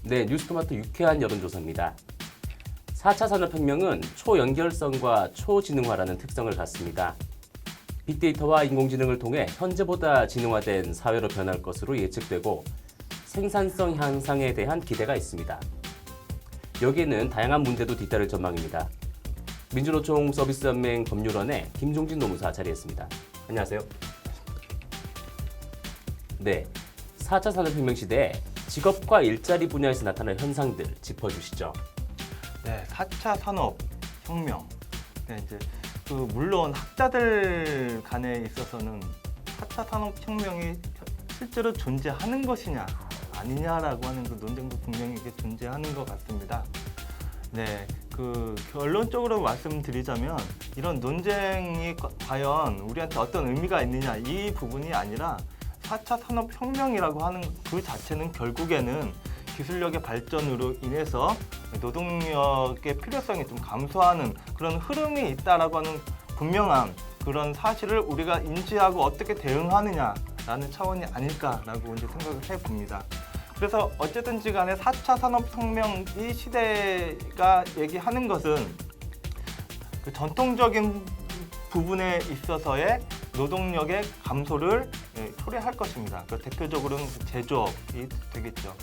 네, 뉴스토마토 유쾌한 여론조사입니다. 4차 산업혁명은 초연결성과 초지능화라는 특성을 갖습니다. 빅데이터와 인공지능을 통해 현재보다 지능화된 사회로 변할 것으로 예측되고 생산성 향상에 대한 기대가 있습니다. 여기에는 다양한 문제도 뒤따를 전망입니다. 민주노총 서비스연맹 법률원의 김종진 노무사 자리했습니다. 안녕하세요. 네, 4차 산업혁명 시대에 직업과 일자리 분야에서 나타날 현상들 짚어주시죠. 네, 4차 산업혁명. 네, 이제 물론 학자들 간에 있어서는 4차 산업혁명이 실제로 존재하는 것이냐 아니냐라고 하는 그 논쟁도 분명히 이게 존재하는 것 같습니다. 네, 결론적으로 말씀드리자면 이런 논쟁이 과연 우리한테 어떤 의미가 있느냐 이 부분이 아니라 4차 산업혁명이라고 하는 그 자체는 결국에는 기술력의 발전으로 인해서 노동력의 필요성이 좀 감소하는 그런 흐름이 있다라고 하는 분명한 그런 사실을 우리가 인지하고 어떻게 대응하느냐라는 차원이 아닐까라고 이제 생각을 해봅니다. 그래서 어쨌든지 간에 4차 산업혁명 이 시대가 얘기하는 것은 그 전통적인 부분에 있어서의 노동력의 감소를 초래할 것입니다. 대표적으로는 제조업이 되겠죠.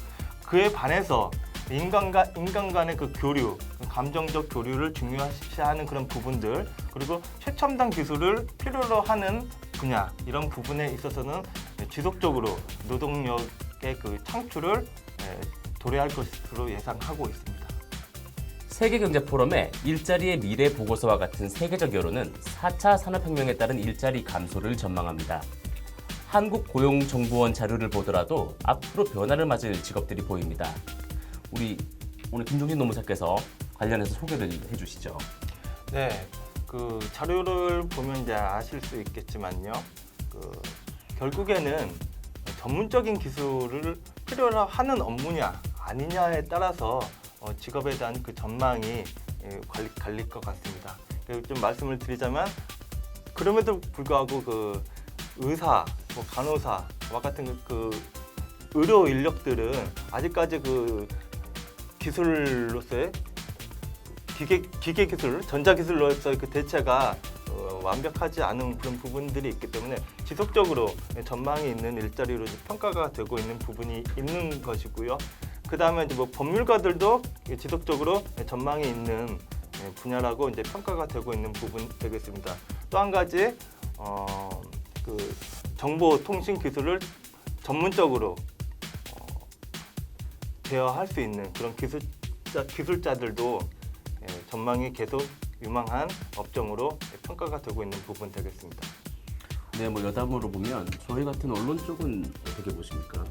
그에 반해서 인간 간의 그 교류, 감정적 교류를 중요시하는 그런 부분들, 그리고 최첨단 기술을 필요로 하는 분야, 이런 부분에 있어서는 지속적으로 노동력의 그 창출을 도래할 것으로 예상하고 있습니다. 세계경제포럼의 일자리의 미래 보고서와 같은 세계적 여론은 4차 산업혁명에 따른 일자리 감소를 전망합니다. 한국고용정보원 자료를 보더라도 앞으로 변화를 맞을 직업들이 보입니다. 우리 오늘 김종진 노무사께서 관련해서 소개를 해주시죠. 네, 그 자료를 보면 이제 아실 수 있겠지만요. 결국에는 전문적인 기술을 필요로 하는 업무냐 아니냐에 따라서 직업에 대한 그 전망이 갈릴 것 같습니다. 좀 말씀을 드리자면 그럼에도 불구하고 그 의사, 간호사와 같은 그 의료 인력들은 아직까지 그 기술로서의 기계 기술, 전자 기술로서의 그 대체가 완벽하지 않은 그런 부분들이 있기 때문에 지속적으로 전망이 있는 일자리로 평가가 되고 있는 부분이 있는 것이고요. 그 다음에 이제 법률가들도 지속적으로 전망이 있는 분야라고 이제 평가가 되고 있는 부분 되겠습니다. 또 한 가지 그 정보통신 기술을 전문적으로 대여할 수 있는 그런 기술자들도 전망이 계속 유망한 업종으로 평가가 되고 있는 부분 되겠습니다. 네, 여담으로 보면 저희 같은 언론 쪽은 어떻게 보십니까?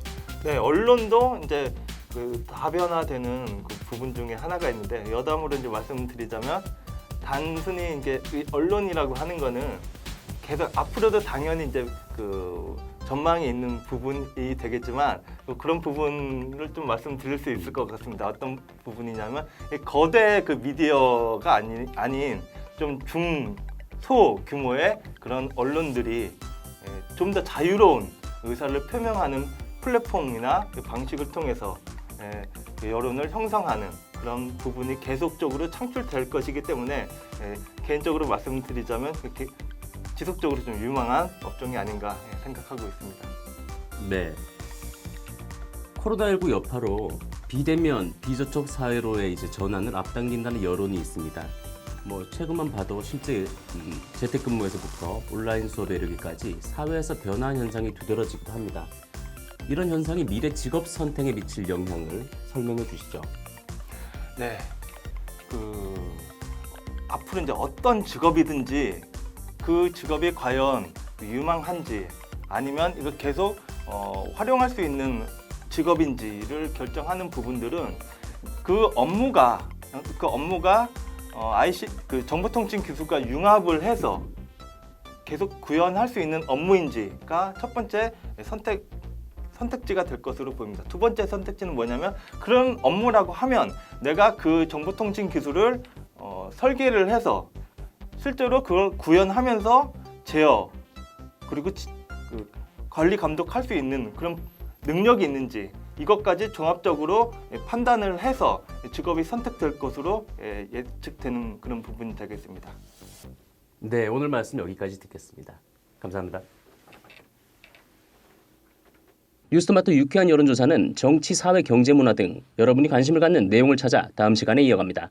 네, 언론도 이제 그 다변화되는 그 부분 중에 하나가 있는데 여담으로 이제 말씀드리자면 단순히 이제 이 언론이라고 하는 거는 계속 앞으로도 당연히 이제 그 전망이 있는 부분이 되겠지만 그런 부분을 좀 말씀드릴 수 있을 것 같습니다. 어떤 부분이냐면 거대 그 미디어가 아닌 좀 중소 규모의 그런 언론들이 좀 더 자유로운 의사를 표명하는 플랫폼이나 그 방식을 통해서 그 여론을 형성하는 그런 부분이 계속적으로 창출될 것이기 때문에 개인적으로 말씀드리자면 지속적으로 좀 유망한 업종이 아닌가 생각하고 있습니다. 네. 코로나19 여파로 비대면, 비접촉 사회로의 이제 전환을 앞당긴다는 여론이 있습니다. 최근만 봐도 실제 재택근무에서부터 온라인 수업에 이르기까지 사회에서 변화한 현상이 두드러지기도 합니다. 이런 현상이 미래 직업 선택에 미칠 영향을 설명해 주시죠. 네. 앞으로 이제 어떤 직업이든지 그 직업이 과연 유망한지 아니면 이거 계속 활용할 수 있는 직업인지를 결정하는 부분들은 그 업무가 그 정보통신 기술과 융합을 해서 계속 구현할 수 있는 업무인지가 첫 번째 선택지가 될 것으로 보입니다. 두 번째 선택지는 뭐냐면 그런 업무라고 하면 내가 그 정보통신 기술을 설계를 해서 실제로 그걸 구현하면서 제어 그리고 관리 감독할 수 있는 그런 능력이 있는지 이것까지 종합적으로 판단을 해서 직업이 선택될 것으로 예측되는 그런 부분이 되겠습니다. 네, 오늘 말씀 여기까지 듣겠습니다. 감사합니다. 뉴스토마토 유쾌한 여론조사는 정치, 사회, 경제, 문화 등 여러분이 관심을 갖는 내용을 찾아 다음 시간에 이어갑니다.